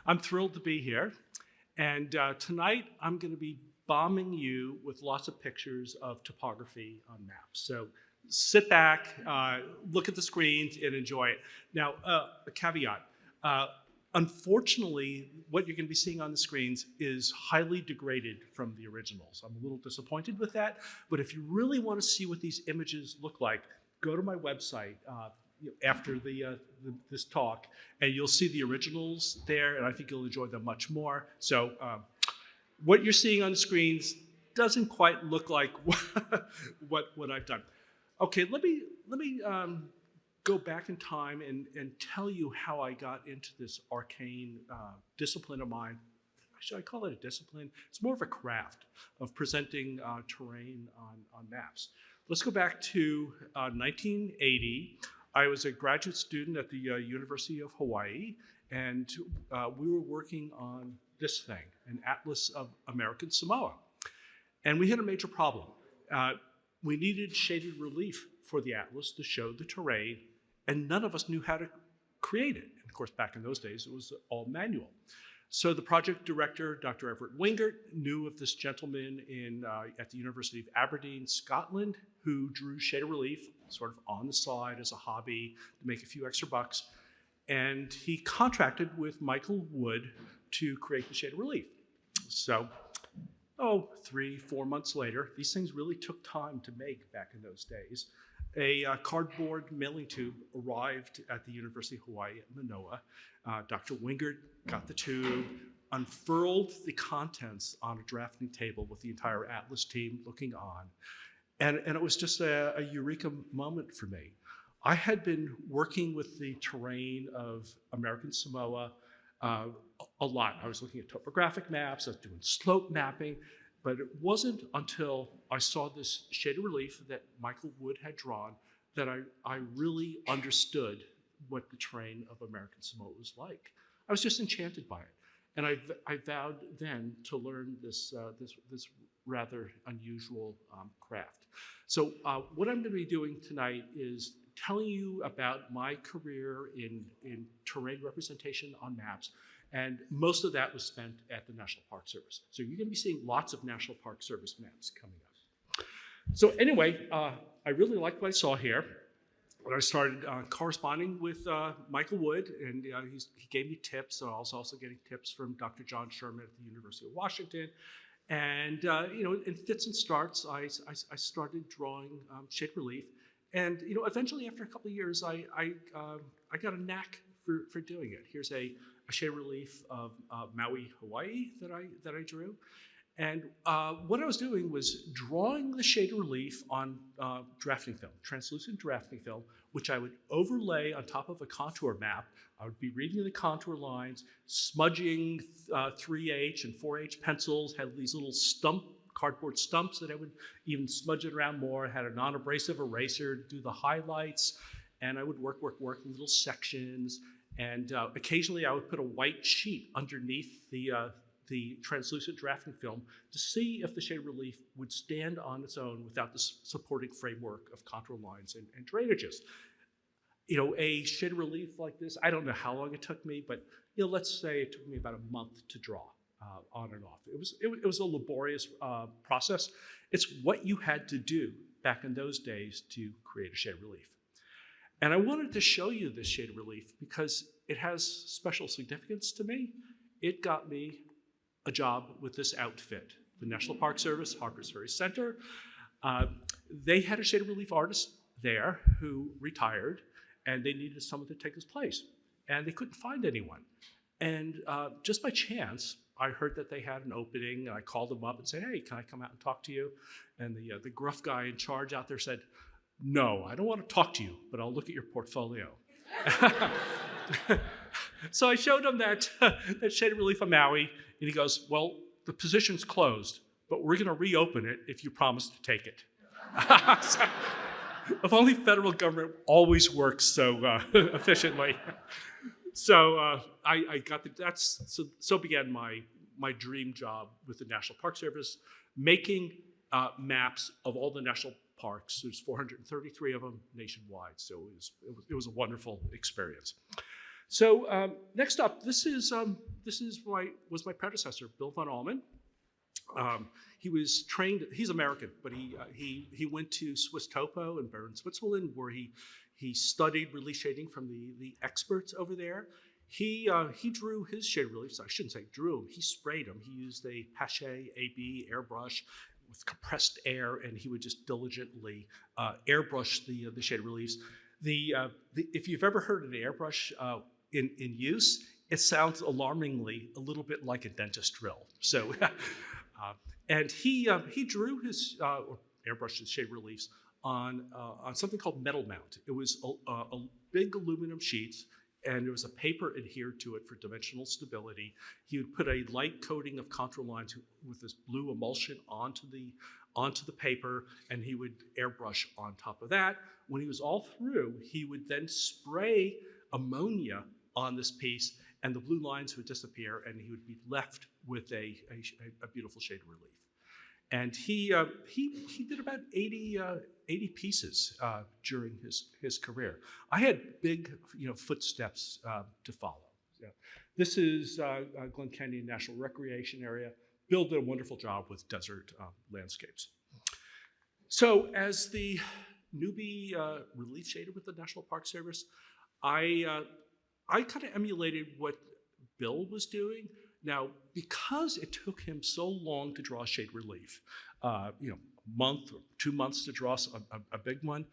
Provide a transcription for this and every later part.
I'm thrilled to be here. And tonight I'm going to be bombing you with lots of pictures of topography on maps. So sit back, look at the screens, and enjoy it. Now, a caveat. Unfortunately, what you're going to be seeing on the screens is highly degraded from the originals. I'm a little disappointed with that, but if you really want to see what these images look like, go to my website after this talk, and you'll see the originals there, and I think you'll enjoy them much more. So what you're seeing on the screens doesn't quite look like what I've done. Okay, let me go back in time and tell you how I got into this arcane discipline of mine. Should I call it a discipline? It's more of a craft of presenting terrain on maps. Let's go back to 1980. I was a graduate student at the University of Hawaii, and we were working on this thing, an atlas of American Samoa. And we had a major problem. We needed shaded relief for the atlas to show the terrain, and none of us knew how to create it. And of course, back in those days, it was all manual. So the project director, Dr. Everett Wingert, knew of this gentleman at the University of Aberdeen, Scotland, who drew shaded relief sort of on the side as a hobby to make a few extra bucks. And he contracted with Michael Wood to create the shaded relief. So, 3-4 months later, these things really took time to make back in those days. A cardboard mailing tube arrived at the University of Hawaii at Manoa. Dr. Wingert got the tube, unfurled the contents on a drafting table with the entire Atlas team looking on. And it was just a eureka moment for me. I had been working with the terrain of American Samoa a lot. I was looking at topographic maps, I was doing slope mapping, but it wasn't until I saw this shaded relief that Michael Wood had drawn that I really understood what the terrain of American Samoa was like. I was just enchanted by it. And I vowed then to learn this rather unusual craft. So what I'm going to be doing tonight is telling you about my career in terrain representation on maps. And most of that was spent at the National Park Service. So you're going to be seeing lots of National Park Service maps coming up. So anyway, I really liked what I saw here. When I started corresponding with Michael Wood, and he gave me tips. So I was also getting tips from Dr. John Sherman at the University of Washington. And in fits and starts, I started drawing shade relief. And eventually, after a couple of years, I got a knack for doing it. Here's a shade relief of Maui, Hawaii that I drew. And what I was doing was drawing the shaded relief on drafting film, translucent drafting film, which I would overlay on top of a contour map. I would be reading the contour lines, smudging 3H and 4H pencils, had these little cardboard stumps that I would even smudge it around more, had a non-abrasive eraser to do the highlights, and I would work in little sections. And occasionally I would put a white sheet underneath the translucent drafting film to see if the shade relief would stand on its own without the supporting framework of contour lines and drainages. A shade relief like this, I don't know how long it took me, but let's say it took me about a month to draw on and off. It was a laborious process. It's what you had to do back in those days to create a shade relief. And I wanted to show you this shade relief because it has special significance to me. It got me a job with this outfit, the National Park Service, Harpers Ferry Center. They had a shade relief artist there who retired, and they needed someone to take his place. And they couldn't find anyone. And just by chance, I heard that they had an opening, and I called them up and said, hey, can I come out and talk to you? And the gruff guy in charge out there said, no, I don't want to talk to you, but I'll look at your portfolio. So I showed him that shaded relief of Maui, and he goes, well, the position's closed, but we're going to reopen it if you promise to take it. So, if only federal government always works so efficiently. So I got so began my dream job with the National Park Service, making maps of all the national parks. There's 433 of them nationwide, so it was a wonderful experience. So next up, this was my predecessor, Bill von Allman. He was trained. He's American, but he went to Swiss Topo in Bern, Switzerland, where he studied relief shading from the experts over there. He drew his shade reliefs. I shouldn't say drew them. He sprayed them. He used a Paché AB airbrush with compressed air, and he would just diligently airbrush the shade reliefs. If you've ever heard an airbrush in use, it sounds alarmingly a little bit like a dentist drill. So, and he drew his or airbrushed his shade reliefs on something called metal mount. It was a big aluminum sheets, and there was a paper adhered to it for dimensional stability. He would put a light coating of contour lines with this blue emulsion onto the paper, and he would airbrush on top of that. When he was all through, he would then spray ammonia on this piece, and the blue lines would disappear, and he would be left with a beautiful shade relief. And he did about 80 pieces during his career. I had big footsteps to follow. Yeah. This is Glen Canyon National Recreation Area. Bill did a wonderful job with desert landscapes. So as the newbie relief shader with the National Park Service, I kind of emulated what Bill was doing. Now, because it took him so long to draw shade relief, a month or 2 months to draw a big one,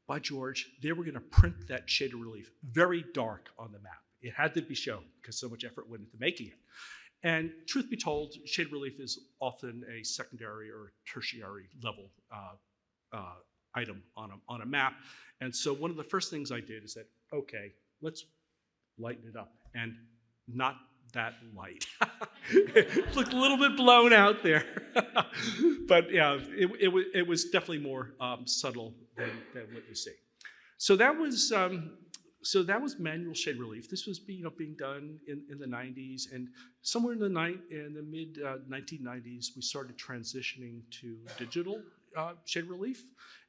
by George, they were going to print that shade relief very dark on the map. It had to be shown because so much effort went into making it. And truth be told, shade relief is often a secondary or tertiary level item on a map. And so one of the first things I did is that, okay, let's lighten it up, and not that light. It looked a little bit blown out there. But yeah, it was definitely more subtle than what you see. So that was manual shade relief. This was being done in the 90s, and somewhere in the mid 1990s, we started transitioning to digital shade relief,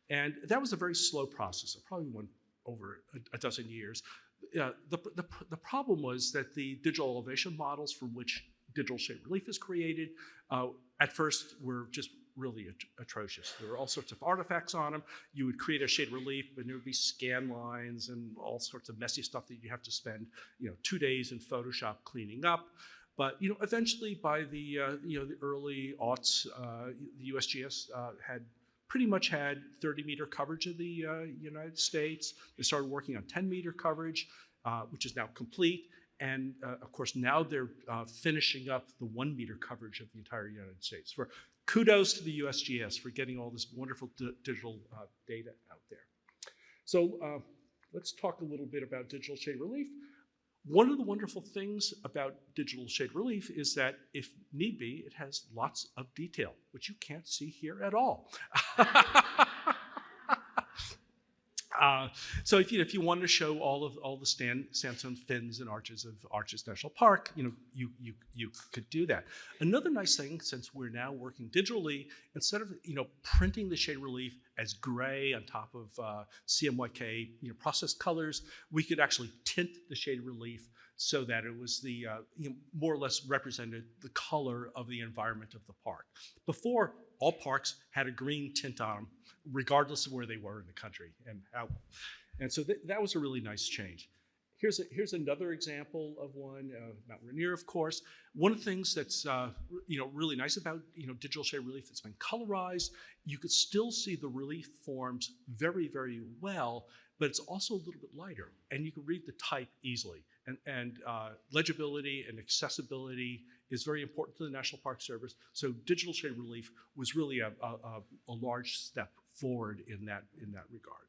and that was a very slow process. It probably went over a dozen years. The problem was that the digital elevation models from which digital shade relief is created at first were just really atrocious. There were all sorts of artifacts on them. You would create a shade relief, and there would be scan lines and all sorts of messy stuff that you have to spend 2 days in Photoshop cleaning up. But eventually, by the the early aughts, the USGS pretty much had 30-meter coverage of the United States. They started working on 10-meter coverage, which is now complete. And of course, now they're finishing up the 1-meter coverage of the entire United States. Kudos to the USGS for getting all this wonderful digital data out there. So let's talk a little bit about digital shade relief. One of the wonderful things about digital shade relief is that, if need be, it has lots of detail, which you can't see here at all. So if you want to show all the sandstone fins and arches of Arches National Park, you could do that. Another nice thing, since we're now working digitally, instead of printing the shade relief as gray on top of CMYK processed colors, we could actually tint the shade relief so that it was the more or less represented the color of the environment of the park. Before, all parks had a green tint on them, regardless of where they were in the country and how. And so that was a really nice change. Here's another example of one, Mount Rainier, of course. One of the things that's really nice about digital shade relief that's been colorized, you could still see the relief forms very, very well, but it's also a little bit lighter, and you can read the type easily. And legibility and accessibility is very important to the National Park Service. So digital shade relief was really a large step forward in that regard.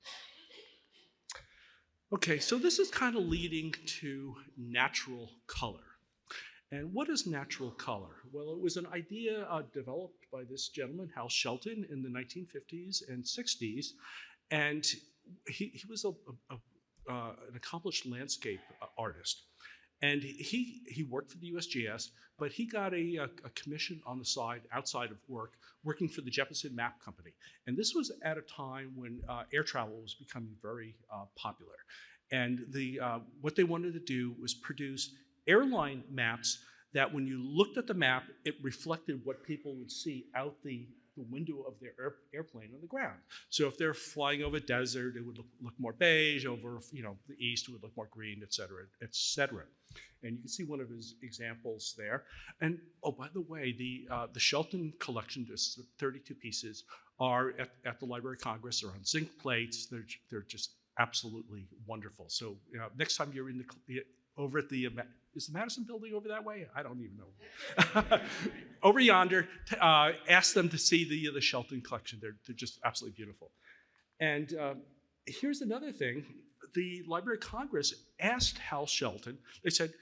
Okay, so this is kind of leading to natural color. And what is natural color? Well, it was an idea developed by this gentleman, Hal Shelton, in the 1950s and 60s. And he was an accomplished landscape artist. And he worked for the USGS, but he got a commission on the side, outside of work, working for the Jeppesen Map Company. And this was at a time when air travel was becoming very popular. And what they wanted to do was produce airline maps that when you looked at the map, it reflected what people would see out the window of their airplane on the ground. So if they're flying over a desert, it would look more beige. Over the east, it would look more green, et cetera, et cetera. And you can see one of his examples there. And oh, by the way, the Shelton collection, just 32 pieces, are at the Library of Congress. They're on zinc plates. They're just absolutely wonderful. So next time you're over at the, is the Madison building over that way? I don't even know. Over yonder, ask them to see the Shelton collection. They're just absolutely beautiful. And here's another thing. The Library of Congress asked Hal Shelton, they said,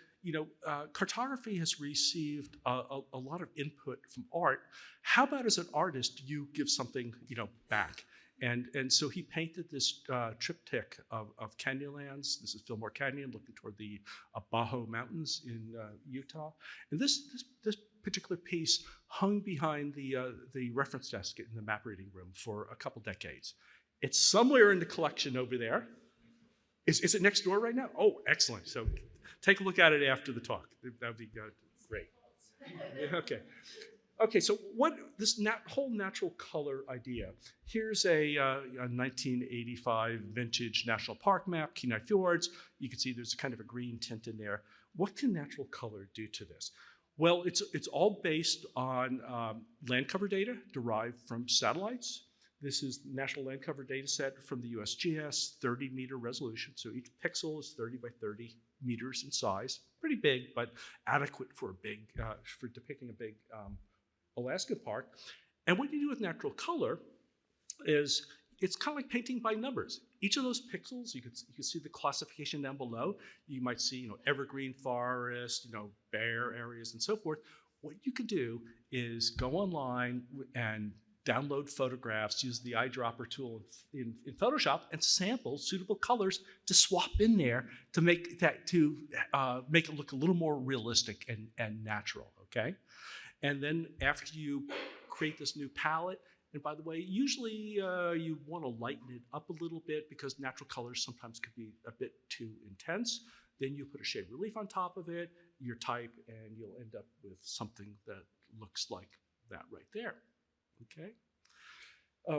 cartography has received a lot of input from art. How about as an artist, you give something back? And so he painted this triptych of Canyonlands. This is Fillmore Canyon, looking toward the Bajo Mountains in Utah. And this particular piece hung behind the reference desk in the map reading room for a couple decades. It's somewhere in the collection over there. Is it next door right now? Oh, excellent. So take a look at it after the talk. That would be great. Okay. Okay, so this whole natural color idea. Here's a 1985 vintage national park map, Kenai Fjords. You can see there's kind of a green tint in there. What can natural color do to this? Well, it's all based on land cover data derived from satellites. This is the National Land Cover Data Set from the USGS, 30-meter resolution. So each pixel is 30 by 30 meters in size. Pretty big, but adequate for for depicting a big Alaska park. And what you do with natural color is it's kind of like painting by numbers. Each of those pixels, you can see the classification down below. You might see, evergreen forest, bare areas, and so forth. What you could do is go online and download photographs, use the eyedropper tool in Photoshop, and sample suitable colors to swap in there to make it look a little more realistic and natural. Okay. And then after you create this new palette, and by the way, usually you want to lighten it up a little bit because natural colors sometimes could be a bit too intense. Then you put a shade relief on top of it, your type, and you'll end up with something that looks like that right there. Okay.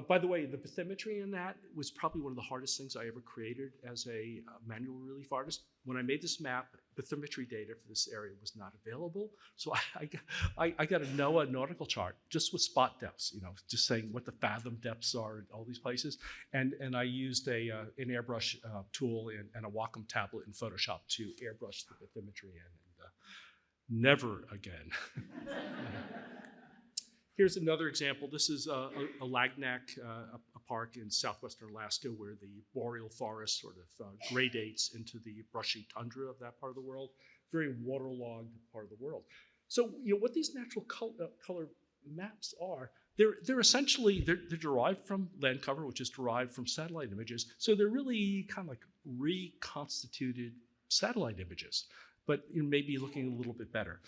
By the way, the bathymetry in that was probably one of the hardest things I ever created as a manual relief artist. When I made this map, bathymetry data for this area was not available. So I got a NOAA nautical chart just with spot depths, just saying what the fathom depths are in all these places. And I used an Airbrush tool and a Wacom tablet in Photoshop to airbrush the bathymetry in. And never again. Here's another example. This is a lagnac, a park in southwestern Alaska where the boreal forest sort of gradates into the brushy tundra of that part of the world. Very waterlogged part of the world. So what these natural color maps are, they're essentially derived from land cover, which is derived from satellite images. So they're really kind of like reconstituted satellite images, but maybe looking a little bit better.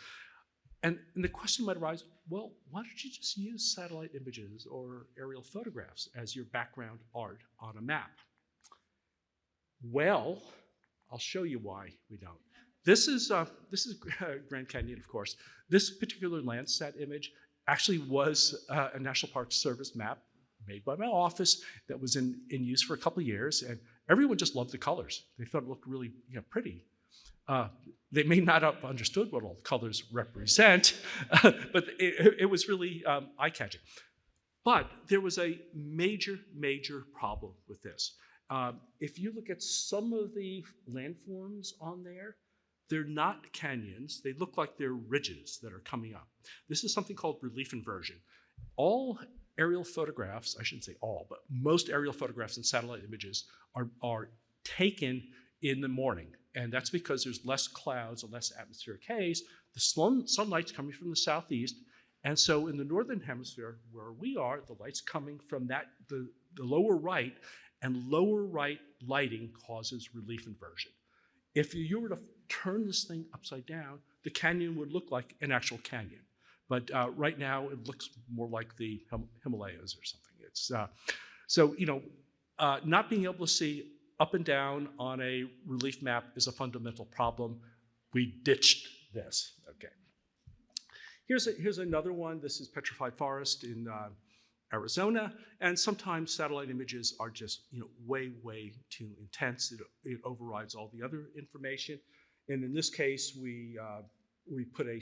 And the question might arise, well, why don't you just use satellite images or aerial photographs as your background art on a map? Well, I'll show you why we don't. This is Grand Canyon, of course. This particular Landsat image actually was a National Park Service map made by my office that was in use for a couple of years, and everyone just loved the colors. They thought it looked really pretty. They may not have understood what all the colors represent, but it was really eye-catching. But there was a major, major problem with this. If you look at some of the landforms on there, they're not canyons. They look like they're ridges that are coming up. This is something called relief inversion. All aerial photographs, I shouldn't say all, but most aerial photographs and satellite images are taken in the morning. And that's because there's less clouds and less atmospheric haze. The sunlight's coming from the southeast. And so in the northern hemisphere, where we are, the light's coming from the lower right, and lower right lighting causes relief inversion. If you were to turn this thing upside down, the canyon would look like an actual canyon. But right now, it looks more like the Himalayas or something. It's not being able to see up and down on a relief map is a fundamental problem. We ditched this. Okay. Here's another one. This is petrified forest in Arizona, and sometimes satellite images are just way too intense. It overrides all the other information, and in this case we put a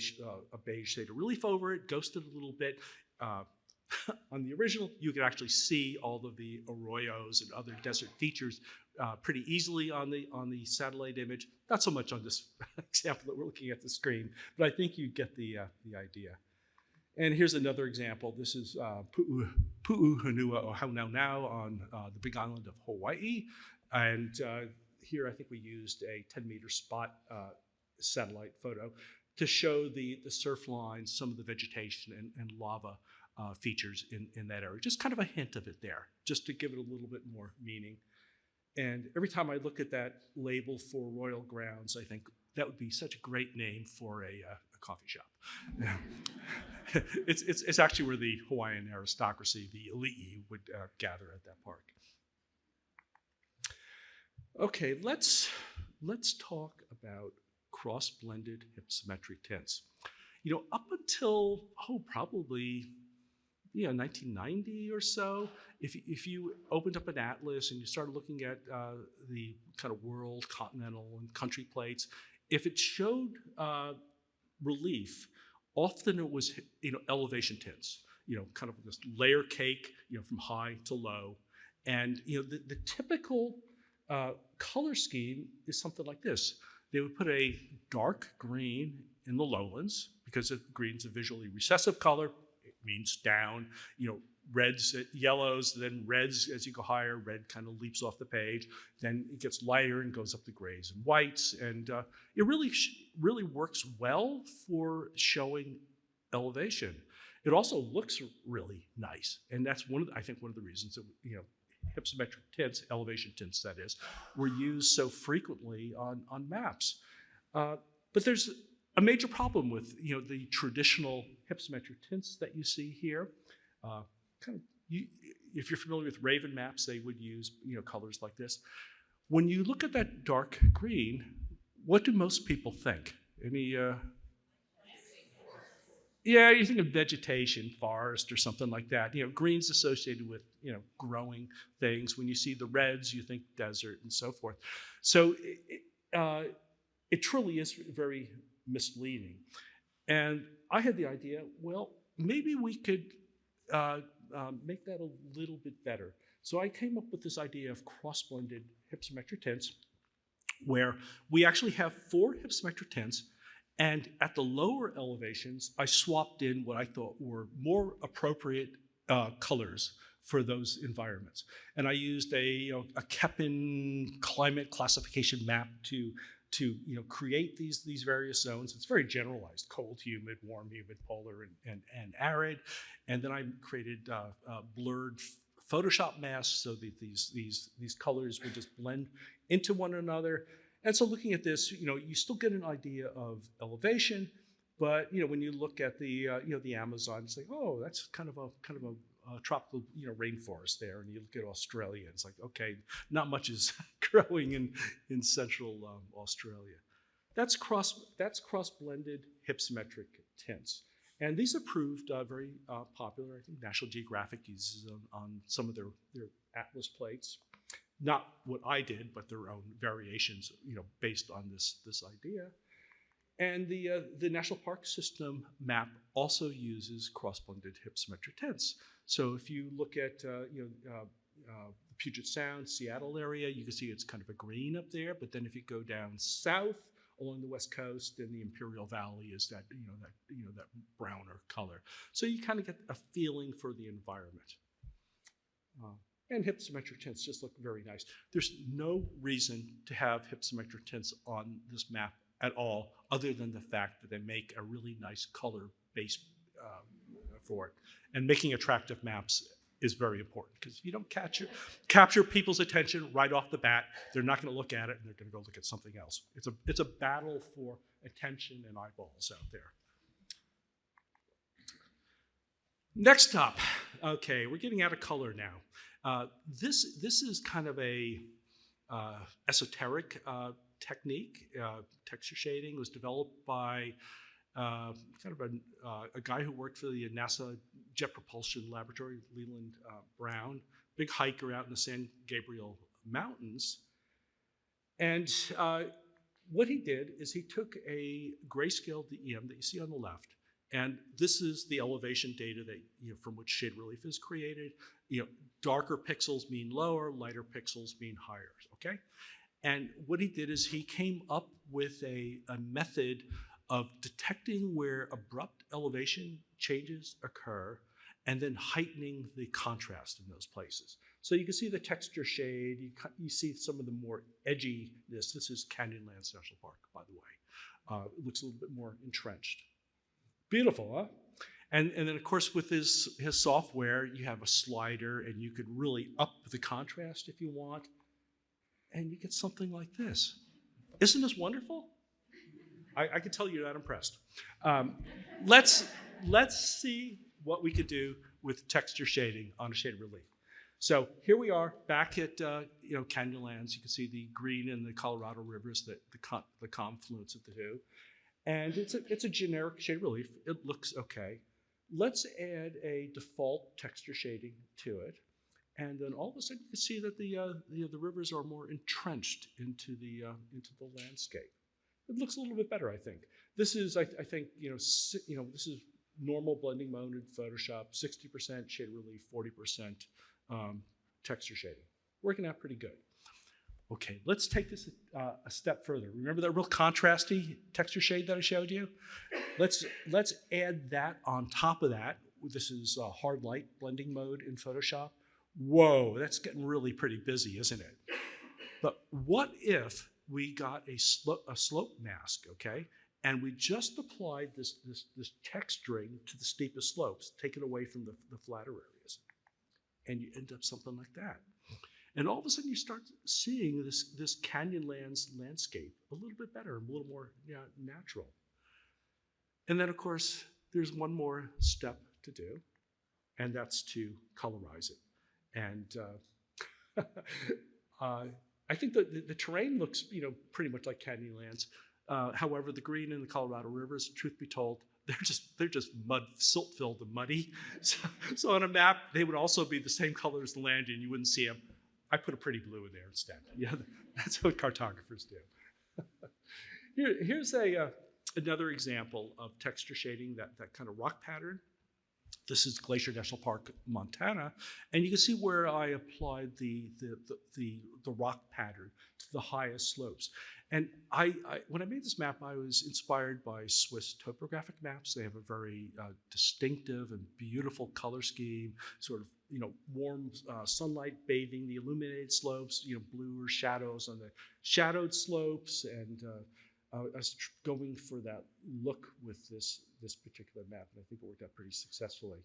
beige shade of relief over it, ghosted a little bit. On the original, you could actually see all of the arroyos and other desert features pretty easily on the satellite image. Not so much on this example that we're looking at the screen, but I think you get the idea. And here's another example. This is Pu'uhonua o Haunau on the Big Island of Hawaii. And here I think we used a 10-meter spot satellite photo to show the surf lines, some of the vegetation and lava features in that area. Just kind of a hint of it there, just to give it a little bit more meaning. And every time I look at that label for Royal Grounds, I think that would be such a great name for a coffee shop. It's actually where the Hawaiian aristocracy, the elite, would gather at that park. Okay, let's talk about cross-blended hypsometric tints. Up until probably 1990 or so, if you opened up an atlas and you started looking at the kind of world, continental, and country plates, if it showed relief, often it was elevation tints, kind of this layer cake, from high to low, and the typical color scheme is something like this. They would put a dark green in the lowlands because green's a visually recessive color. It means down, reds, yellows, then reds as you go higher. Red kind of leaps off the page. Then it gets lighter and goes up to grays and whites. And it really works well for showing elevation. It also looks really nice. And that's I think one of the reasons that, hypsometric tints, elevation tints that is, were used so frequently on maps. But there's a major problem with the traditional hypsometric tints that you see here. If you're familiar with Raven maps, they would use colors like this. When you look at that dark green, what do most people think? Any? Yeah, you think of vegetation, forest, or something like that. Green's associated with growing things. When you see the reds, you think desert and so forth. So it truly is very misleading. And I had the idea, well, maybe we could make that a little bit better. So I came up with this idea of cross-blended hypsometric tints, where we actually have 4 hypsometric tints, and at the lower elevations, I swapped in what I thought were more appropriate colors for those environments. And I used a Keppen climate classification map to create these various zones. It's very generalized: cold, humid, warm, humid, polar, and arid. And then I created blurred Photoshop masks so that these colors would just blend into one another. And so looking at this, you still get an idea of elevation, but when you look at the Amazon, it's like, oh, that's kind of a tropical rainforest there. And you look at Australia, it's like, okay, not much is growing in central Australia. That's cross-blended hypsometric tints. And these are proved very popular. I think National Geographic uses them on some of their atlas plates. Not what I did, but their own variations, based on this idea. And the National Park System map also uses cross-blended hypsometric tints. So if you look at the Puget Sound, Seattle area, you can see it's kind of a green up there. But then if you go down south along the West Coast, then the Imperial Valley is that browner color. So you kind of get a feeling for the environment. And hypsometric tints just look very nice. There's no reason to have hypsometric tints on this map at all, other than the fact that they make a really nice color base for it. And making attractive maps is very important, because if you don't capture people's attention right off the bat, they're not going to look at it, and they're going to go look at something else. It's a battle for attention and eyeballs out there. Next up, okay, we're getting out of color now. This is kind of a esoteric technique. Texture shading was developed by kind of a guy who worked for the NASA Jet Propulsion Laboratory, Leland Brown, big hiker out in the San Gabriel Mountains. And what he did is he took a grayscale DEM that you see on the left, and this is the elevation data that from which shade relief is created. Darker pixels mean lower, lighter pixels mean higher. Okay, and what he did is he came up with a method of detecting where abrupt elevation changes occur, and then heightening the contrast in those places. So you can see the texture shade, you see some of the more edginess. This is Canyonlands National Park, by the way. It looks a little bit more entrenched. Beautiful, huh? And then of course with his software, you have a slider and you could really up the contrast if you want, and you get something like this. Isn't this wonderful? I can tell you're not impressed. Let's see what we could do with texture shading on a shaded relief. So here we are back at Canyonlands. You can see the green and the Colorado rivers, the confluence of the two, and it's a generic shade relief. It looks okay. Let's add a default texture shading to it, and then all of a sudden you can see that the rivers are more entrenched into the landscape. It looks a little bit better, I think. This is, I think, this is normal blending mode in Photoshop, 60% shade relief, 40% texture shading. Working out pretty good. Okay, let's take this a step further. Remember that real contrasty texture shade that I showed you? Let's add that on top of that. This is hard light blending mode in Photoshop. Whoa, that's getting really pretty busy, isn't it? But what if we got a slope mask, okay? And we just applied this texturing to the steepest slopes, take it away from the flatter areas. And you end up something like that. And all of a sudden you start seeing this Canyonlands landscape a little bit better, a little more natural. And then of course, there's one more step to do, and that's to colorize it. And I think the terrain looks, pretty much like Canyonlands. However, the green in the Colorado rivers, truth be told, they're just mud, silt-filled and muddy. So on a map, they would also be the same color as the land, and you wouldn't see them. I put a pretty blue in there instead. Yeah, that's what cartographers do. Here's another example of texture shading, that kind of rock pattern. This is Glacier National Park, Montana, and you can see where I applied the rock pattern to the highest slopes. And when I made this map, I was inspired by Swiss topographic maps. They have a very distinctive and beautiful color scheme, sort of warm sunlight bathing the illuminated slopes, bluer shadows on the shadowed slopes, and I was going for that look with this particular map, and I think it worked out pretty successfully.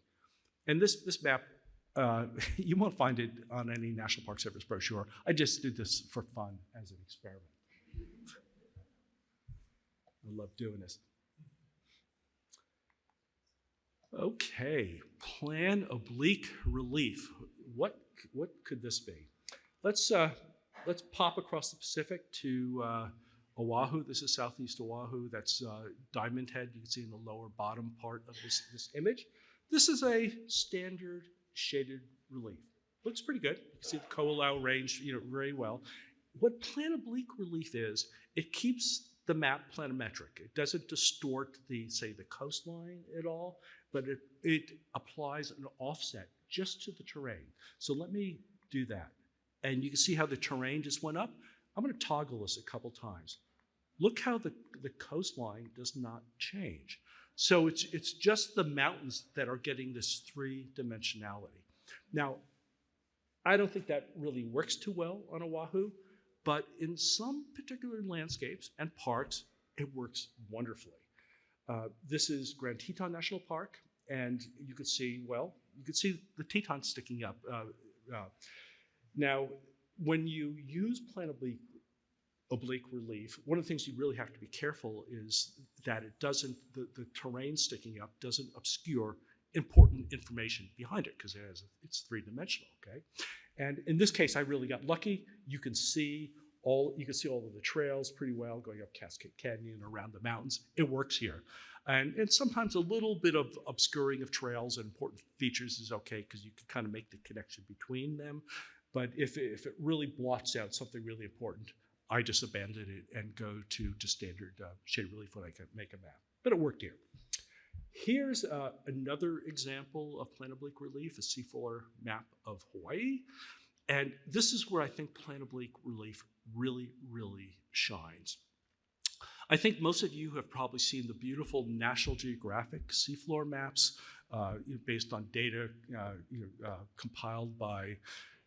And this map, you won't find it on any National Park Service brochure. I just did this for fun as an experiment. I love doing this. Okay, plan oblique relief. What could this be? Let's pop across the Pacific to Oahu. This is southeast Oahu. That's Diamond Head. You can see in the lower bottom part of this image. This is a standard shaded relief. Looks pretty good. You can see the Ko'olau range, very well. What plan oblique relief is, it keeps the map planimetric. It doesn't distort the coastline at all, but it applies an offset just to the terrain. So let me do that. And you can see how the terrain just went up. I'm going to toggle this a couple times. Look how the coastline does not change. So it's just the mountains that are getting this three-dimensionality. Now, I don't think that really works too well on Oahu, but in some particular landscapes and parks, it works wonderfully. This is Grand Teton National Park, and you could see the Teton sticking up. Now, when you use plan oblique relief, one of the things you really have to be careful is that it doesn't, the terrain sticking up doesn't obscure important information behind it because it's three-dimensional, okay? And in this case, I really got lucky. You can see all of the trails pretty well going up Cascade Canyon around the mountains. It works here. And sometimes a little bit of obscuring of trails and important features is okay because you can kind of make the connection between them. But if it really blots out something really important, I just abandon it and go to standard shade relief when I can make a map. But it worked here. Here's another example of plan oblique relief, a seafloor map of Hawaii. And this is where I think plan oblique relief really, really shines. I think most of you have probably seen the beautiful National Geographic seafloor maps based on data compiled by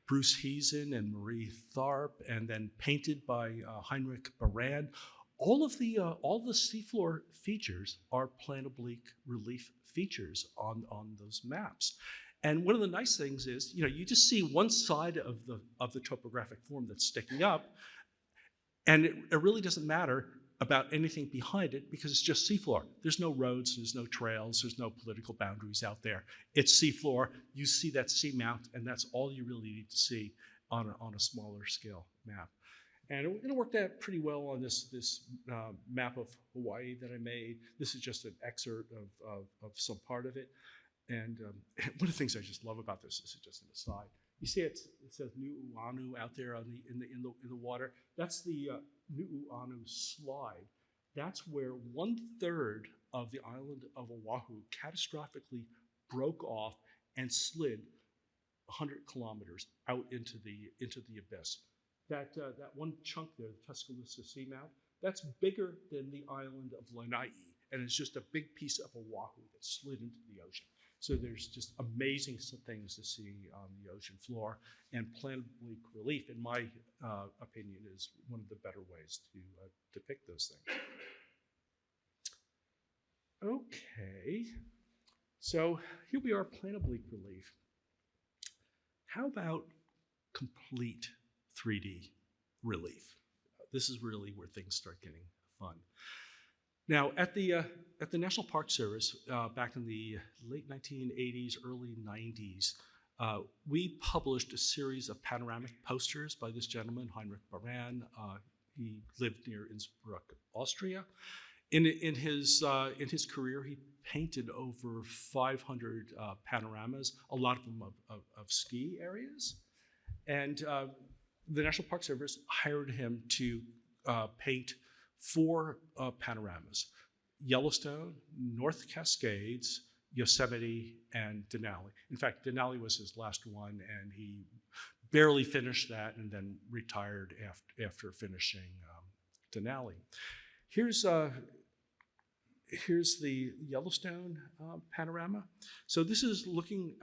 Bruce Heesen and Marie Tharp, and then painted by Heinrich Berann. All the seafloor features are plan oblique relief features on those maps. And one of the nice things is, you just see one side of the topographic form that's sticking up, and it really doesn't matter about anything behind it because it's just seafloor. There's no roads, there's no trails, there's no political boundaries out there. It's seafloor. You see that seamount, and that's all you really need to see on a smaller scale map. And it worked out pretty well on this map of Hawaii that I made. This is just an excerpt of some part of it. And one of the things I just love about this is just an aside. You see it says Nu'uanu out there in the water. That's the Nu'uanu slide. That's where 1/3 of the island of Oahu catastrophically broke off and slid 100 kilometers out into the abyss. That one chunk there, the Tuscaloosa Seamount, that's bigger than the island of Lanai, and it's just a big piece of Oahu that slid into the ocean. So there's just amazing things to see on the ocean floor, and plan oblique relief, in my opinion, is one of the better ways to depict those things. Okay, so here we are, plan oblique relief. How about complete 3D relief? This is really where things start getting fun. Now, at the National Park Service, back in the late 1980s, early 90s, we published a series of panoramic posters by this gentleman, Heinrich Berann. He lived near Innsbruck, Austria. In his career, he painted over 500 panoramas, a lot of them of ski areas. And the National Park Service hired him to paint 4 panoramas: Yellowstone, North Cascades, Yosemite, and Denali. In fact, Denali was his last one, and he barely finished that and then retired after finishing Denali. Here's the Yellowstone panorama. So this is looking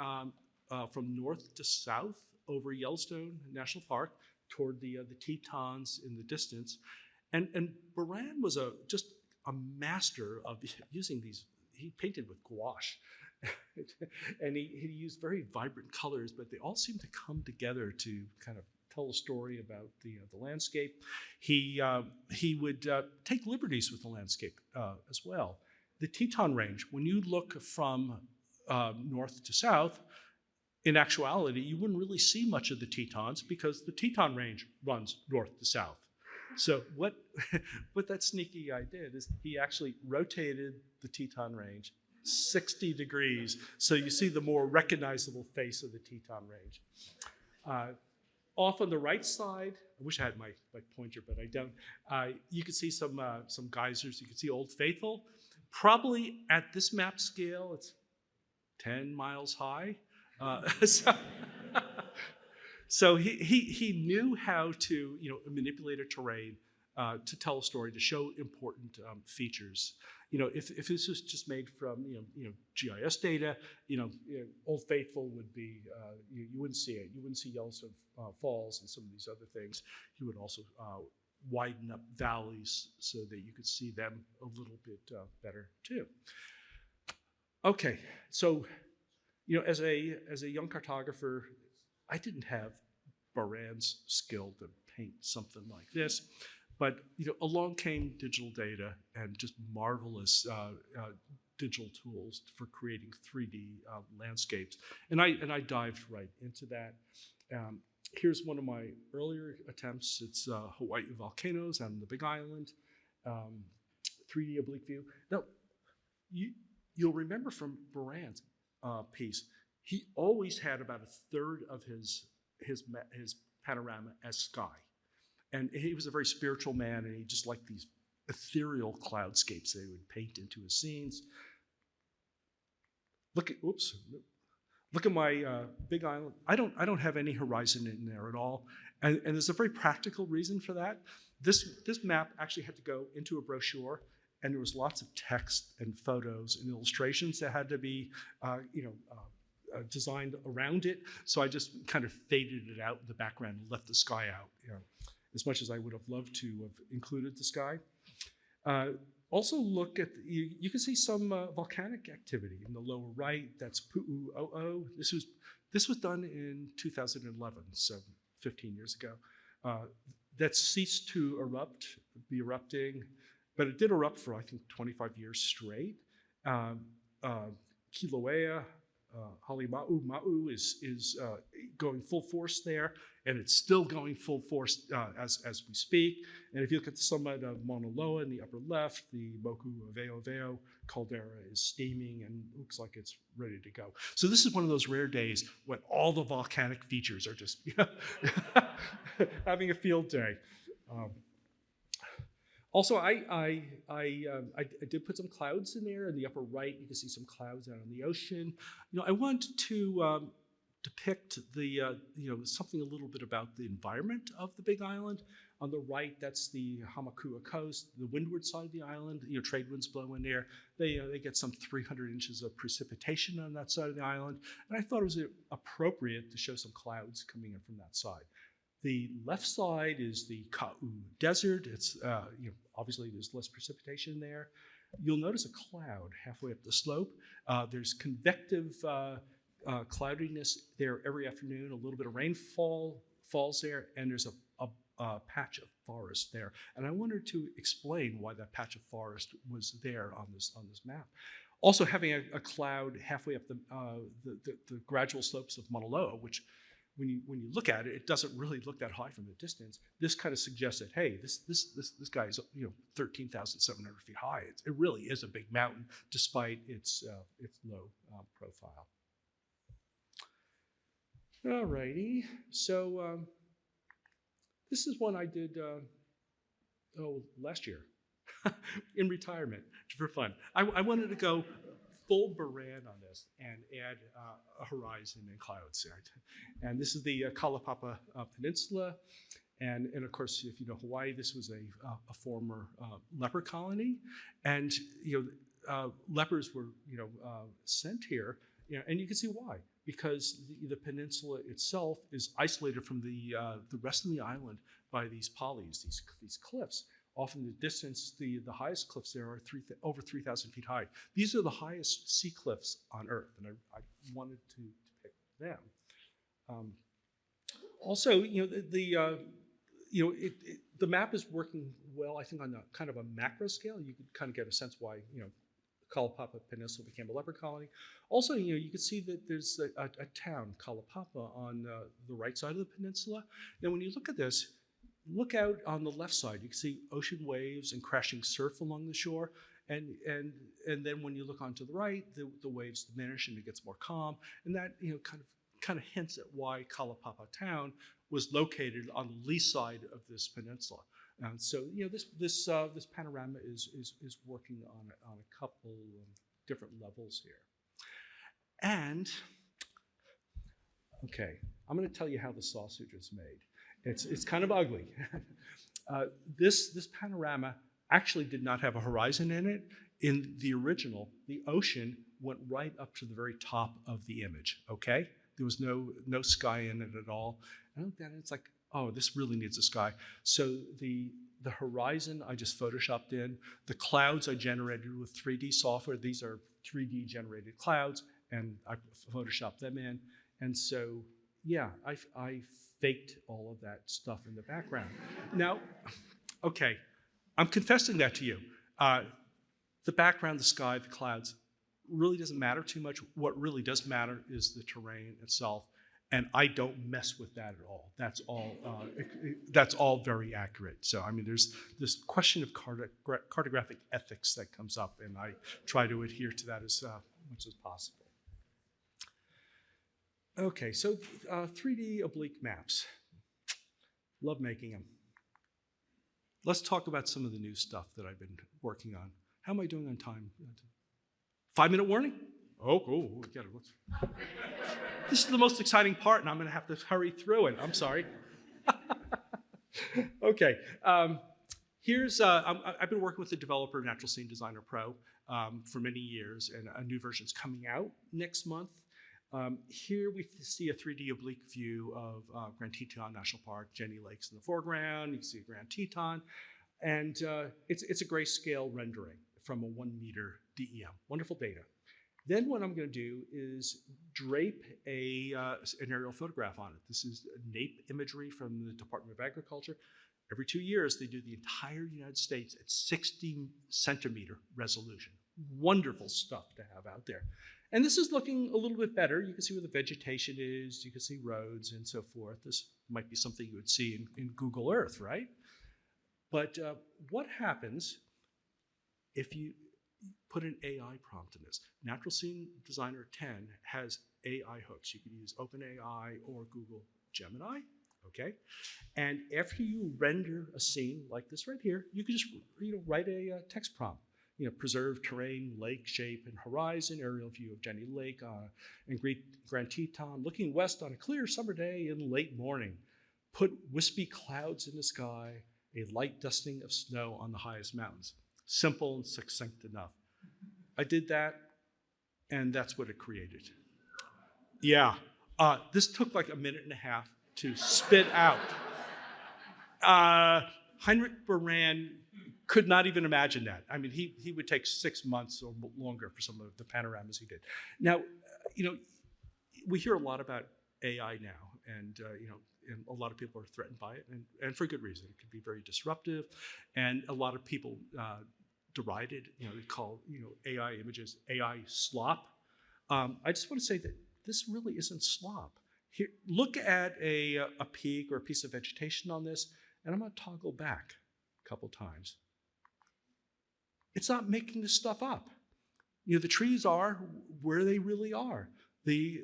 from north to south over Yellowstone National Park toward the Tetons in the distance. And Berann was just a master of using these. He painted with gouache, and he used very vibrant colors, but they all seem to come together to kind of tell a story about the landscape. He would take liberties with the landscape as well. The Teton Range, when you look from north to south, in actuality, you wouldn't really see much of the Tetons because the Teton Range runs north to south. So what that sneaky guy did is he actually rotated the Teton Range 60 degrees, so you see the more recognizable face of the Teton Range. Off on the right side, I wish I had my pointer, but I don't. You can see some geysers. You can see Old Faithful. Probably at this map scale, it's 10 miles high. So he knew how to manipulate a terrain to tell a story, to show important features. If this was just made from GIS data, Old Faithful would be you wouldn't see it. You wouldn't see Yellowstone Falls and some of these other things. He would also widen up valleys so that you could see them a little bit better too. Okay, so as a young cartographer, I didn't have Berann's skill to paint something like this, but along came digital data and just marvelous digital tools for creating 3D landscapes. And I dived right into that. Here's one of my earlier attempts. It's Hawaii volcanoes on the Big Island, 3D oblique view. Now, you'll remember from Berann's piece, he always had about a third of his panorama as sky. And he was a very spiritual man, and he just liked these ethereal cloudscapes that he would paint into his scenes. Look at my Big Island. I don't have any horizon in there at all, and there's a very practical reason for that. This map actually had to go into a brochure, and there was lots of text and photos and illustrations that had to be, designed around it. So I just kind of faded it out in the background and left the sky out. As much as I would have loved to have included the sky. Also look at, you can see some volcanic activity in the lower right. That's Pu'u'o'o. This was done in 2011, so 15 years ago. That ceased to be erupting, but it did erupt for, I think, 25 years straight. Kilauea, Halima'u is going full force there, and it's still going full force as we speak. And if you look at the summit of Mauna Loa in the upper left, the Moku Ve'o caldera is steaming and looks like it's ready to go. So this is one of those rare days when all the volcanic features are just having a field day. Also, I did put some clouds in there. In the upper right, you can see some clouds out on the ocean. I wanted to depict the something a little bit about the environment of the Big Island. On the right, that's the Hamakua coast, the windward side of the island. Trade winds blow in there. They get some 300 inches of precipitation on that side of the island, and I thought it was appropriate to show some clouds coming in from that side. The left side is the Ka'u Desert. It's obviously there's less precipitation there. You'll notice a cloud halfway up the slope. There's convective cloudiness there every afternoon. A little bit of rainfall falls there, and there's a patch of forest there. And I wanted to explain why that patch of forest was there on this map. Also, having a cloud halfway up the gradual slopes of Mauna Loa, which when you look at it, it doesn't really look that high from the distance. This kind of suggests that, hey, this guy is 13,700 feet high. It really is a big mountain, despite its low profile. All righty, so this is one I did last year in retirement for fun. I wanted to go full Berann on this and add a horizon and clouds. And this is the Kalapapa Peninsula. And of course, if you know Hawaii, this was a former leper colony. And lepers were sent here, and you can see why. Because the peninsula itself is isolated from the rest of the island by these polys, these cliffs. Often the distance, the highest cliffs there are over 3,000 feet high. These are the highest sea cliffs on Earth, and I wanted to depict them. Also, the map is working well, I think, on a kind of a macro scale. You could kind of get a sense why, Kalapapa Peninsula became a leper colony. Also, you can see that there's a town, Kalapapa, on the right side of the peninsula. Now, when you look at this, look out on the left side. You can see ocean waves and crashing surf along the shore. And then when you look onto the right, the waves diminish and it gets more calm. And that kind of hints at why Kalapapa town was located on the lee side of this peninsula. And so this panorama is working on a couple different levels here. And okay, I'm going to tell you how the sausage is made. It's kind of ugly. This panorama actually did not have a horizon in it. In the original, the ocean went right up to the very top of the image. Okay, there was no sky in it at all. And then it's like, oh, this really needs a sky. So the horizon I just photoshopped in. The clouds I generated with 3D software. These are 3D generated clouds, and I photoshopped them in. And so, yeah, I faked all of that stuff in the background. Now, okay, I'm confessing that to you. The background, the sky, the clouds, really doesn't matter too much. What really does matter is the terrain itself, and I don't mess with that at all. That's all very accurate. So I mean, there's this question of cartographic ethics that comes up, and I try to adhere to that as much as possible. Okay, so 3D oblique maps. Love making them. Let's talk about some of the new stuff that I've been working on. How am I doing on time? 5-minute warning? Oh, we get it. This is the most exciting part, and I'm going to have to hurry through it. I'm sorry. Okay. I've been working with the developer Natural Scene Designer Pro for many years, and a new version is coming out next month. Here we see a 3D oblique view of Grand Teton National Park, Jenny Lakes in the foreground. You can see Grand Teton. And it's a grayscale rendering from a 1 meter DEM. Wonderful data. Then what I'm going to do is drape an aerial photograph on it. This is NAPE imagery from the Department of Agriculture. Every 2 years, they do the entire United States at 60 centimeter resolution. Wonderful stuff to have out there. And this is looking a little bit better. You can see where the vegetation is. You can see roads and so forth. This might be something you would see in Google Earth, right? But what happens if you put an AI prompt in this? Natural Scene Designer 10 has AI hooks. You can use OpenAI or Google Gemini, okay? And after you render a scene like this right here, you can just write a text prompt. Preserve terrain, lake shape and horizon, aerial view of Jenny Lake and Grand Teton, looking west on a clear summer day in late morning. Put wispy clouds in the sky, a light dusting of snow on the highest mountains. Simple and succinct enough. I did that, and that's what it created. Yeah, this took like a minute and a half to spit out. Heinrich Berann could not even imagine that. I mean, he would take 6 months or longer for some of the panoramas he did. Now, we hear a lot about AI now, and and a lot of people are threatened by it, and for good reason. It can be very disruptive, and a lot of people deride it. They call AI images AI slop. I just want to say that this really isn't slop. Here, look at a peak or a piece of vegetation on this, and I'm going to toggle back a couple times. It's not making this stuff up. The trees are where they really are. The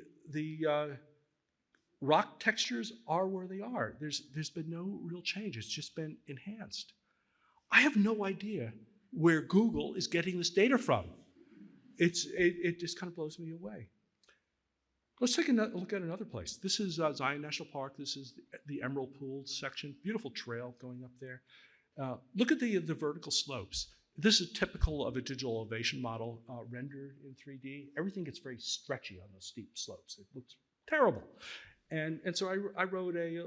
rock textures are where they are. There's been no real change. It's just been enhanced. I have no idea where Google is getting this data from. It just kind of blows me away. Let's take a look at another place. This is Zion National Park. This is the Emerald Pools section. Beautiful trail going up there. Look at the vertical slopes. This is typical of a digital elevation model rendered in 3D. Everything gets very stretchy on those steep slopes. It looks terrible. And so I wrote a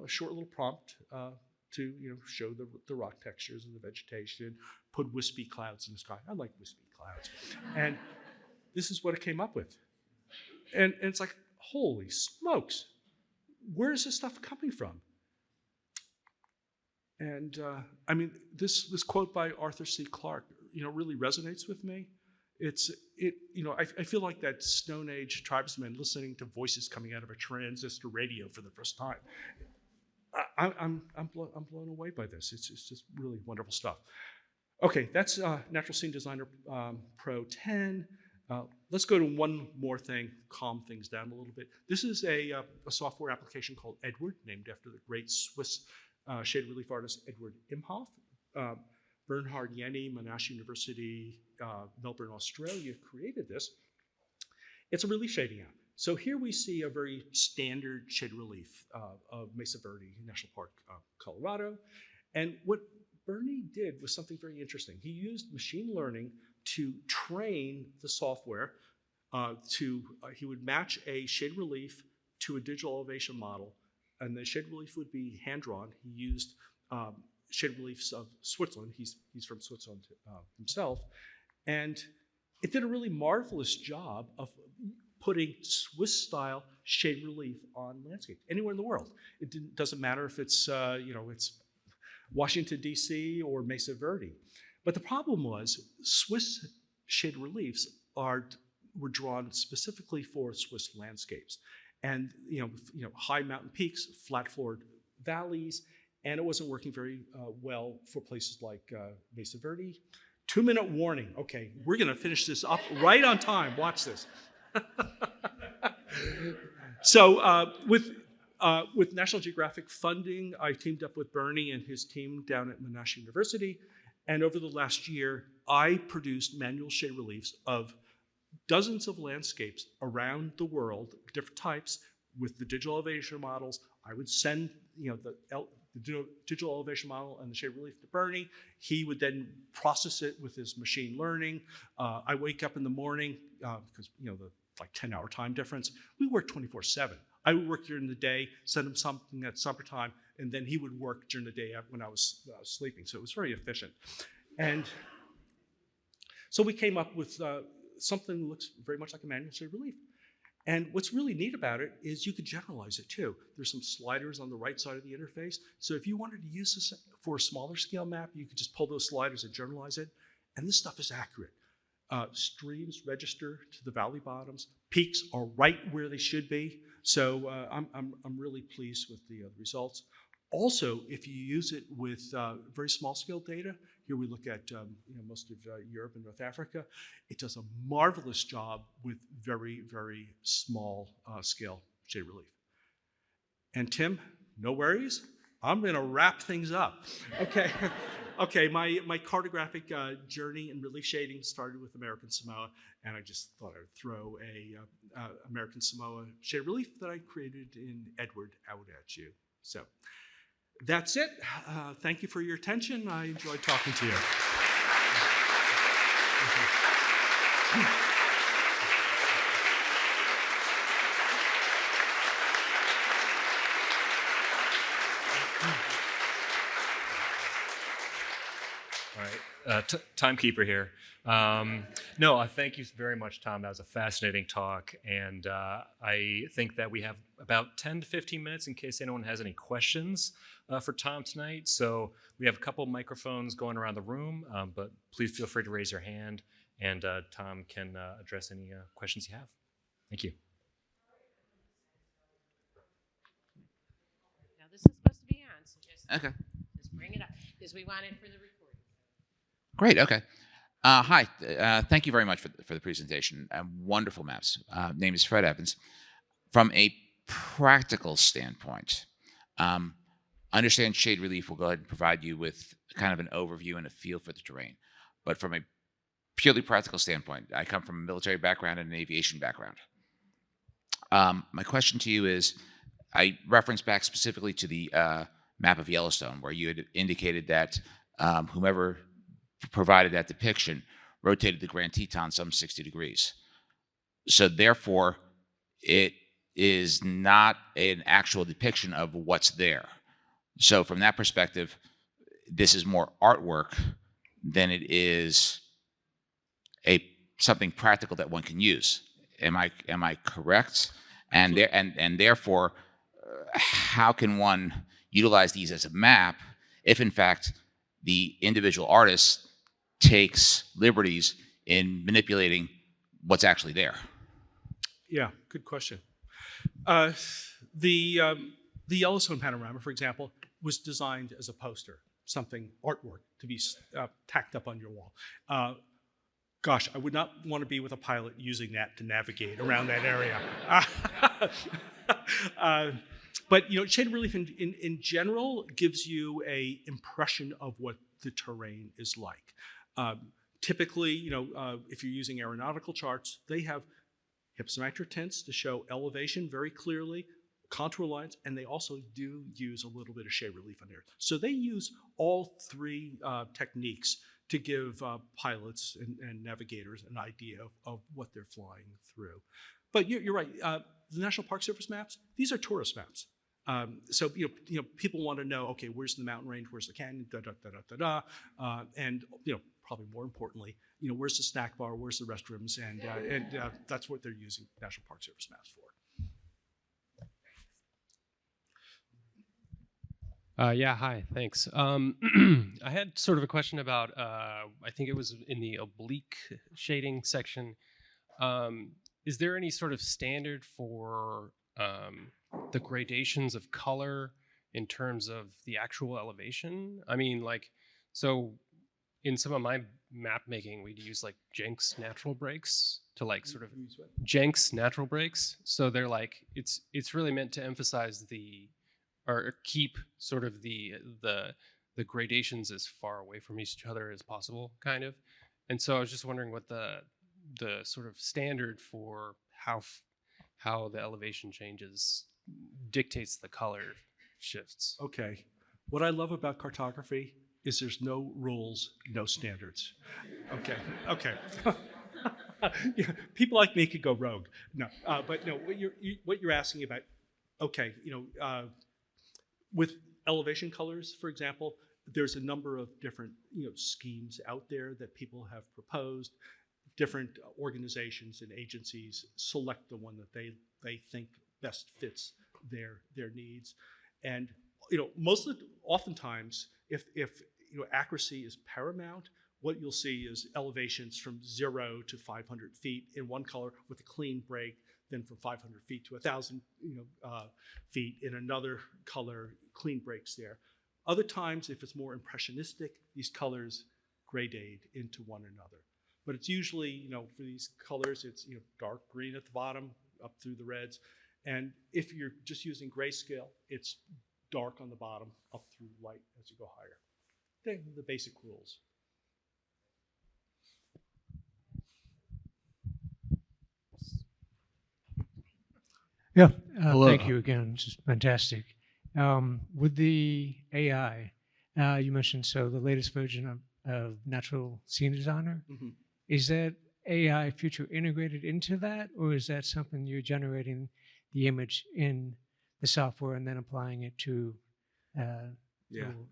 short little prompt to show the rock textures and the vegetation, put wispy clouds in the sky. I like wispy clouds. And this is what it came up with. And it's like, holy smokes, where is this stuff coming from? And I mean, this quote by Arthur C. Clarke, really resonates with me. I feel like that Stone Age tribesman listening to voices coming out of a transistor radio for the first time. I'm blown away by this. It's just really wonderful stuff. Okay, that's Natural Scene Designer Pro 10. Let's go to one more thing, calm things down a little bit. This is a software application called Edward, named after the great Swiss shade relief artist Edward Imhoff. Bernhard Jenny, Monash University, Melbourne, Australia, created this. It's a relief shading app. So here we see a very standard shade relief of Mesa Verde National Park, Colorado. And what Bernie did was something very interesting. He used machine learning to train the software he would match a shade relief to a digital elevation model, and the shade relief would be hand-drawn. He used shade reliefs of Switzerland. He's from Switzerland himself. And it did a really marvelous job of putting Swiss-style shade relief on landscape anywhere in the world. It doesn't matter if it's it's Washington, D.C. or Mesa Verde. But the problem was Swiss shade reliefs were drawn specifically for Swiss landscapes, and high mountain peaks, flat-floored valleys, and it wasn't working very well for places like Mesa Verde. 2-minute warning. Okay, we're going to finish this up right on time. Watch this. So with National Geographic funding, I teamed up with Bernie and his team down at Monash University, and over the last year, I produced manual shade reliefs of dozens of landscapes around the world, different types, with the digital elevation models. I would send the digital elevation model and the shade relief to Bernie. He would then process it with his machine learning. I wake up in the morning, because the 10-hour time difference. We work 24/7. I would work during the day, send him something at supper time, and then he would work during the day when I was sleeping. So it was very efficient. And so we came up with something that looks very much like a manual shade relief. And what's really neat about it is you could generalize it too. There's some sliders on the right side of the interface. So if you wanted to use this for a smaller scale map, you could just pull those sliders and generalize it. And this stuff is accurate. Streams register to the valley bottoms. Peaks are right where they should be. So I'm really pleased with the results. Also, if you use it with very small scale data, here we look at most of Europe and North Africa, it does a marvelous job with very, very small scale shade relief. And Tim, no worries, I'm going to wrap things up. Okay, okay. My cartographic journey in relief shading started with American Samoa, and I just thought I would throw a American Samoa shade relief that I created in Edward out at you. So. That's it. Thank you for your attention. I enjoyed talking to you. All right, timekeeper here. No, thank you very much, Tom. That was a fascinating talk, and I think that we have about 10 to 15 minutes in case anyone has any questions for Tom tonight. So we have a couple microphones going around the room, but please feel free to raise your hand, and Tom can address any questions you have. Thank you. Now this is supposed to be on, so just bring it up, because we want it for the recording. Great, okay. Hi, thank you very much for the presentation. Wonderful maps. Name is Fred Evans. From a practical standpoint, understand shade relief will go ahead and provide you with kind of an overview and a feel for the terrain. But from a purely practical standpoint, I come from a military background and an aviation background. My question to you is, I reference back specifically to the map of Yellowstone, where you had indicated that whomever provided that depiction rotated the Grand Teton some 60 degrees. So therefore, it is not an actual depiction of what's there. So from that perspective, this is more artwork than it is something practical that one can use. Am I correct? And therefore, how can one utilize these as a map if in fact the individual artist takes liberties in manipulating what's actually there? Yeah, good question. The Yellowstone panorama, for example, was designed as a poster, something artwork to be tacked up on your wall. Gosh, I would not want to be with a pilot using that to navigate around that area. But shade relief in general gives you an impression of what the terrain is like. Typically, if you're using aeronautical charts, they have hypsometric tints to show elevation very clearly, contour lines, and they also do use a little bit of shade relief in there. So they use all three techniques to give pilots and navigators an idea of what they're flying through. But you're right. The National Park Service maps, these are tourist maps. So people want to know, okay, where's the mountain range, where's the canyon, and probably more importantly, where's the snack bar, where's the restrooms, and that's what they're using National Park Service maps for. Yeah, hi, thanks. I had sort of a question about, I think it was in the oblique shading section. is there any sort of standard for the gradations of color in terms of the actual elevation? I mean, like, so in some of my map making, we'd use like Jenks natural breaks to like sort of Jenks natural breaks. So they're like, it's really meant to emphasize or keep sort of the gradations as far away from each other as possible, kind of. And so I was just wondering what the sort of standard for how the elevation changes dictates the color shifts. Okay. What I love about cartography is there's no rules, no standards. Okay. Okay. Yeah, people like me could go rogue. No, but no. What you're asking about? Okay. With elevation colors, for example, there's a number of different schemes out there that people have proposed. Different organizations and agencies select the one that they think best fits their needs, and oftentimes if accuracy is paramount, what you'll see is elevations from 0 to 500 feet in one color with a clean break, then from 500 feet to 1,000 feet in another color, clean breaks there. Other times, if it's more impressionistic, these colors gradate into one another. But it's usually, for these colors, it's dark green at the bottom, up through the reds. And if you're just using grayscale, it's dark on the bottom, up through light as you go higher. They're the basic rules. Yeah, thank you again. It's just fantastic. With the AI, you mentioned the latest version of Natural Scene Designer. Mm-hmm. Is that AI feature integrated into that, or is that something you're generating the image in the software and then applying it to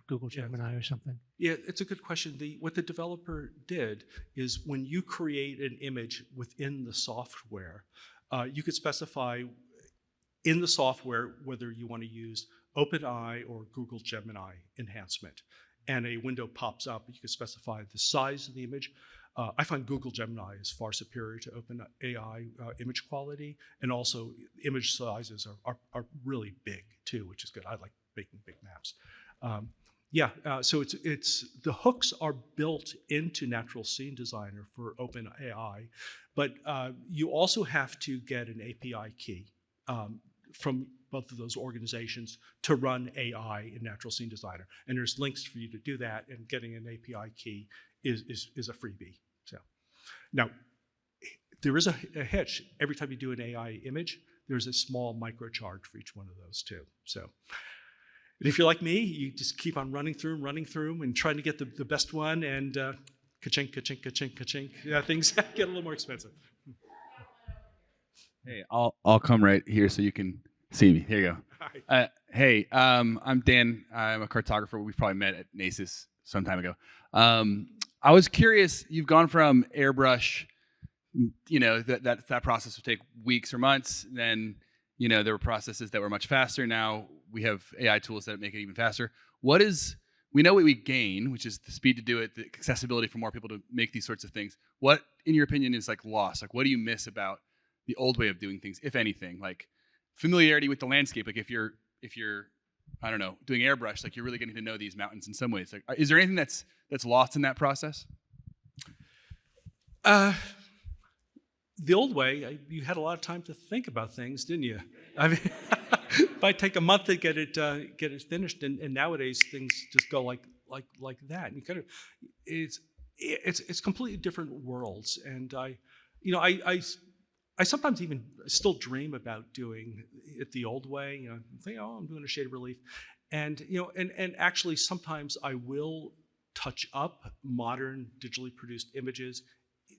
Google Gemini or something? Yeah, it's a good question. What the developer did is when you create an image within the software, you could specify in the software whether you want to use OpenAI or Google Gemini enhancement. And a window pops up. You can specify the size of the image. I find Google Gemini is far superior to OpenAI image quality, and also image sizes are really big too, which is good. I like making big maps. So it's the hooks are built into Natural Scene Designer for OpenAI, but you also have to get an API key from both of those organizations to run AI in Natural Scene Designer, and there's links for you to do that. And getting an API key is a freebie. So now there is a hitch. Every time you do an AI image, there's a small microcharge for each one of those too. So. And if you're like me, you just keep on running through them and trying to get the best one, and ka-chink, ka-chink, ka-chink, ka-chink. Yeah, things get a little more expensive. Hey, I'll come right here so you can see me. Here you go. Hey, I'm Dan. I'm a cartographer. We've probably met at NACIS some time ago. I was curious. You've gone from Airbrush. That process would take weeks or months. Then there were processes that were much faster. Now we have AI tools that make it even faster. We know what we gain, which is the speed to do it, the accessibility for more people to make these sorts of things. What, in your opinion, is like lost? Like, what do you miss about the old way of doing things, if anything? Like familiarity with the landscape. Like if you're, I don't know, doing Airbrush, like you're really getting to know these mountains in some ways. Like, is there anything that's lost in that process? The old way, you had a lot of time to think about things, didn't you? I mean, it might take a month to get it finished, and nowadays things just go like that. And you kind of, it's completely different worlds. And I sometimes even still dream about doing it the old way. Think, I'm doing a shade of relief, and and actually sometimes I will touch up modern digitally produced images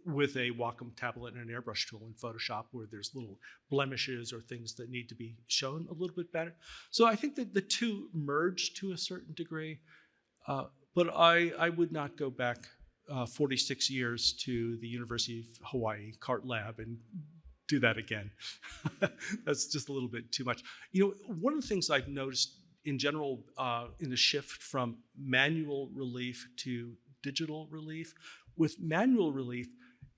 with a Wacom tablet and an airbrush tool in Photoshop, where there's little blemishes or things that need to be shown a little bit better. So I think that the two merge to a certain degree, but I would not go back 46 years to the University of Hawaii CART lab and do that again. That's just a little bit too much. One of the things I've noticed in general in the shift from manual relief to digital relief, with manual relief,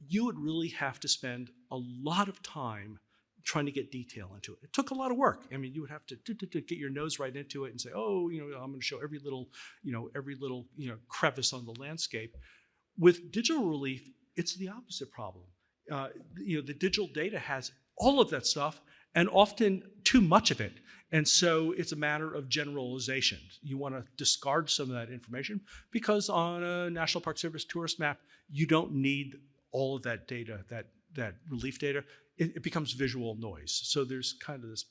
you would really have to spend a lot of time trying to get detail into it. It took a lot of work. I mean, you would have to get your nose right into it and say, oh, I'm going to show every little crevice on the landscape. With digital relief, it's the opposite problem. The digital data has all of that stuff and often too much of it. And so it's a matter of generalization. You want to discard some of that information because on a National Park Service tourist map, you don't need all of that data, that relief data. It becomes visual noise. So there's kind of this,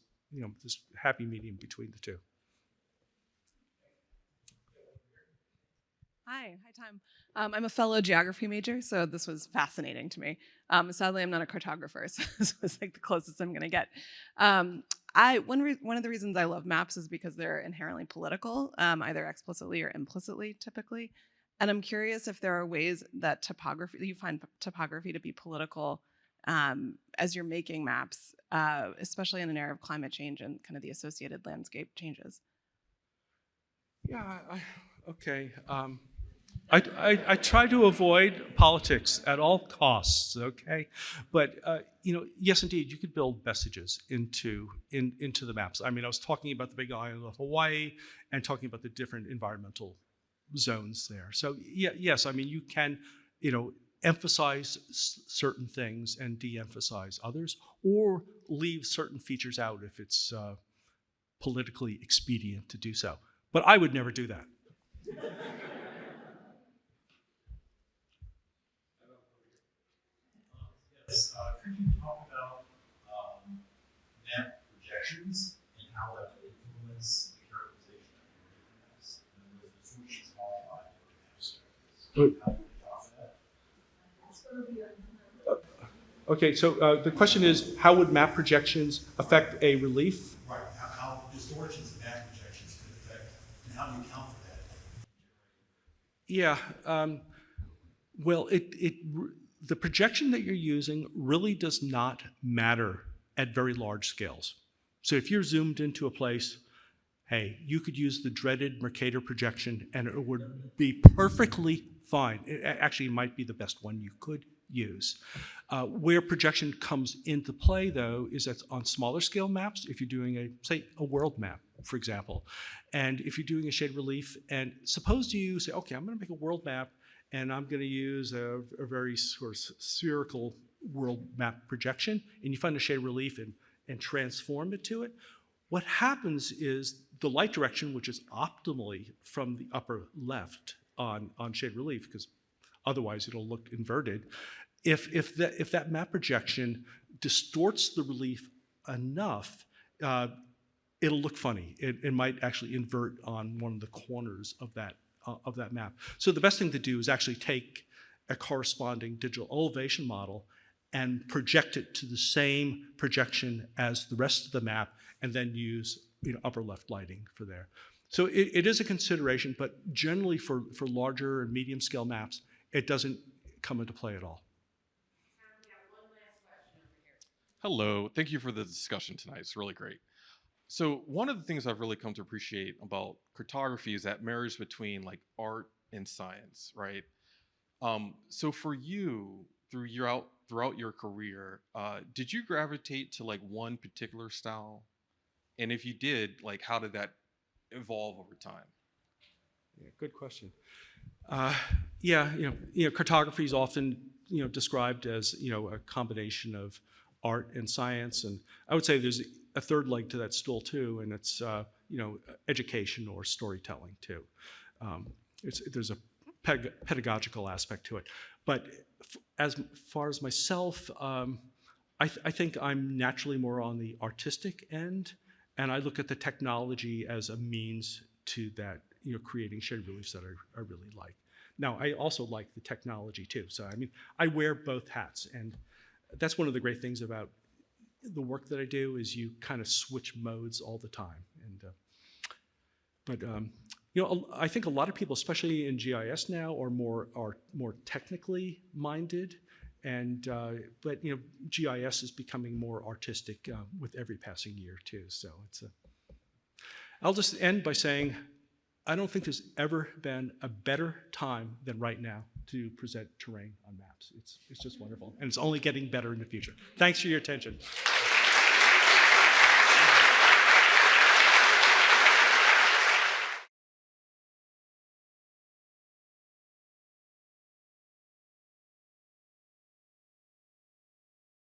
this happy medium between the two. Hi, Tom. I'm a fellow geography major, so this was fascinating to me. Sadly, I'm not a cartographer, so this was like the closest I'm going to get. One of the reasons I love maps is because they're inherently political, either explicitly or implicitly, typically. And I'm curious if there are ways that you find topography to be political as you're making maps, especially in an era of climate change and kind of the associated landscape changes. Yeah, okay. I try to avoid politics at all costs, okay? But, yes, indeed, you could build messages into the maps. I mean, I was talking about the big island of Hawaii and talking about the different environmental zones there. So, yes, I mean, you can, emphasize certain things and de-emphasize others, or leave certain features out if it's politically expedient to do so. But I would never do that. Could you talk about map projections and how that will influence the characterization of your maps? And the solutions modified your map strategies. Okay, so the question is, how would map projections affect a relief? Right, how distortions of map projections could affect, and how do you account for that? Yeah, well, the projection that you're using really does not matter at very large scales. So if you're zoomed into a place, hey, you could use the dreaded Mercator projection and it would be perfectly fine. It actually might be the best one you could use. Where projection comes into play, though, is that on smaller scale maps, if you're doing say a world map, for example, and if you're doing a shade relief, and suppose you say, okay, I'm going to make a world map, and I'm going to use a very sort of spherical world map projection, and you find a shade relief and transform it to it. What happens is the light direction, which is optimally from the upper left on shade relief, because otherwise it'll look inverted. If that map projection distorts the relief enough, it'll look funny. It might actually invert on one of the corners of that map. So the best thing to do is actually take a corresponding digital elevation model and project it to the same projection as the rest of the map, and then use upper left lighting for there. So it is a consideration, but generally for larger and medium scale maps, it doesn't come into play at all. Hello, thank you for the discussion tonight. It's really great. So one of the things I've really come to appreciate about cartography is that marriage between like art and science, right? So for you, throughout your career, did you gravitate to like one particular style? And if you did, like how did that evolve over time? Yeah, good question. Cartography is often described as a combination of art and science, and I would say there's a third leg to that stool too, and it's education or storytelling too. There's a pedagogical aspect to it, but as far as myself, I think I'm naturally more on the artistic end, and I look at the technology as a means to that, creating shade reliefs that I really like. Now, I also like the technology too. So, I mean, I wear both hats, and that's one of the great things about the work that I do is you kind of switch modes all the time. I think a lot of people, especially in GIS now, are more technically minded, but GIS is becoming more artistic with every passing year too. So I'll just end by saying, I don't think there's ever been a better time than right now to present terrain on maps. It's just wonderful, and it's only getting better in the future. Thanks for your attention.